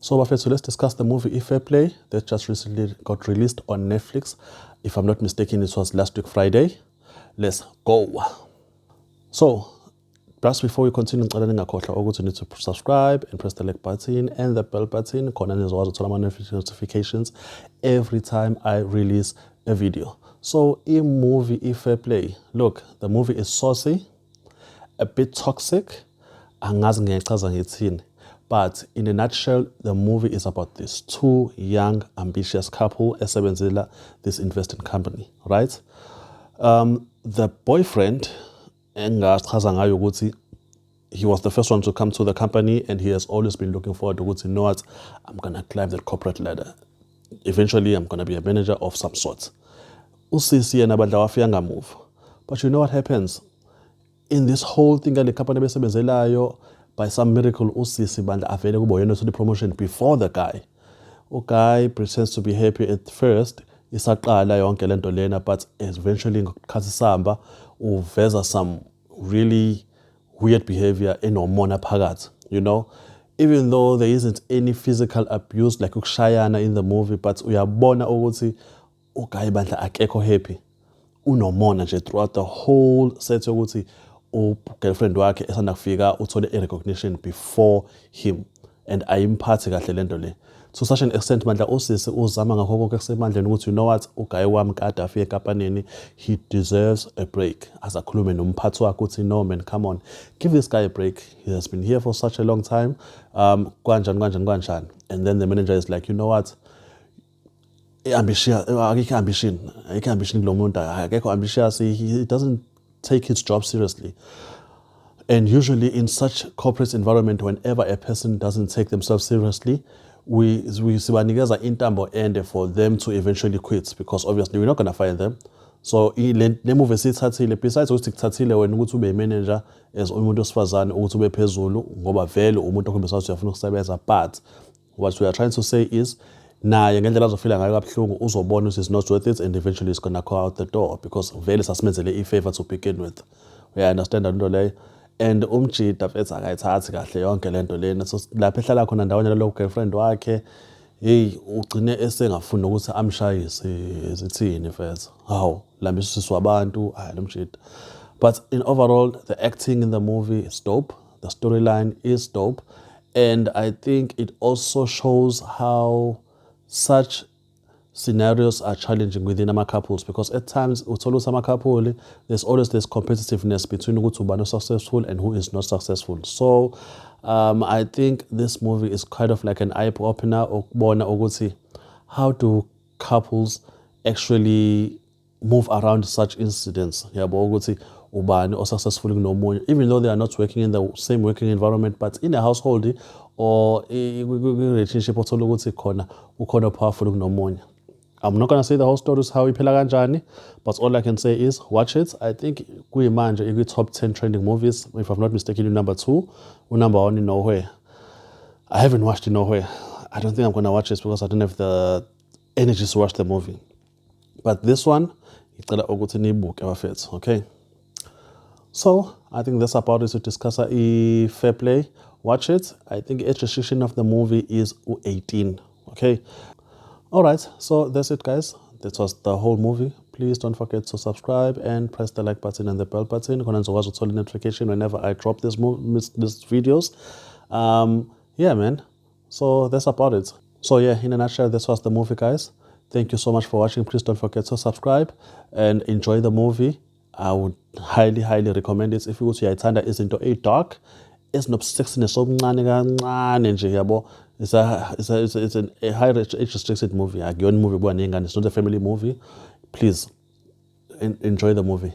So, so let's discuss the movie Fair Play that just recently got released on Netflix. If I'm not mistaken, it was last week Friday. Let's go. So, just before we continue, you need to subscribe and press the like button and the bell button. Notifications every time I release a video. So, in movie Fair Play, look, the movie is saucy, a bit toxic, but in a nutshell, the movie is about these two young, ambitious couple esebenzela this investing company, right? The boyfriend, he was the first one to come to the company, and he has always been looking forward to, you know what, I'm gonna climb the corporate ladder. Eventually, I'm gonna be a manager of some sort. Usisi and Abadawafiyanga move. But you know what happens? In this whole thing, the company by some miracle, Usisi banda available to the promotion before the guy. Okay, pretends to be happy at first. Isaqala yonke lento lena, but eventually ngokukhathi uveza some really weird behavior enomona phakathi, you know. Even though there isn't any physical abuse like ukushayana in the movie, but uyabona ukuthi uguy bandla akekho happy. Unomona nje throughout the whole set yokuthi girlfriend wakhe esanda kufika uthole recognition before him, and ayimphathi kahle lento le. To such an extent, mandla usisi uzama ngakho konke kusemandleni ukuthi, you know what, uguy wami kade afike ekampanini, he deserves a break. As akhulume nomphathi wakhe uthi, no man, come on, give this guy a break. He has been here for such a long time. Kanjani. And then the manager is like, you know what, ambitious, he doesn't take his job seriously. And usually in such corporate environment, whenever a person doesn't take themselves seriously, we sibanikeza intambo ende for them to eventually quit, because obviously we're not going to fire them. So le move esithathile, besides ukuthi kuthathile wena ukuthi ube manager as umuntu osifazane ukuthi ube phezulu ngoba vele umuntu okhombisa ukuthi uyafuna ukusebenza, but what we are trying to say is naye ngendlela azofila ngayo kabuhlungu uzobona ukuthi it's not worth it, and eventually it's going to go out the door, because vele sasimenzele ifavor to begin with. We understand into leyo. And umjida mfethu akayithathi kahle yonke lento lena. So lapha ehlala khona ndawonye lo girlfriend wakhe, hey, ugcine esengafuni ukuthi amshayise ezithini mfethu. Hawu, lambisa usisi wabantu, lo mjida. But in overall, the acting in the movie is dope. The storyline is dope. And I think it also shows how such scenarios are challenging within our couples, because at times there's always this competitiveness between who is successful and who is not successful. So I think this movie is kind of like an eye-opener. How do couples actually move around such incidents? Ubani or successful no more, even though they are not working in the same working environment, but in a household or a relationship, powerful no more. I'm not going to say the whole story is how iphela kanjani, but all I can say is watch it. I think kuyimanje top 10 trending movies. If I'm not mistaken, number 2, number 1 in Nowhere. I haven't watched it Nowhere. I don't think I'm going to watch this because I don't have the energy to watch the movie. But this one, okay? So I think that's about it to discuss a Fair Play. Watch it. I think age restriction of the movie is 18. Okay. All right. So that's it, guys. That was the whole movie. Please don't forget to subscribe and press the like button and the bell button. You'll notification whenever I drop these videos. Yeah, man. So that's about it. So yeah, in a nutshell, this was the movie, guys. Thank you so much for watching. Please don't forget to subscribe and enjoy the movie. I would highly recommend it. If you go to Yaitanda, is into a dark, it's no sexiness, it's a high age restricted movie. It's not a family movie. Please enjoy the movie.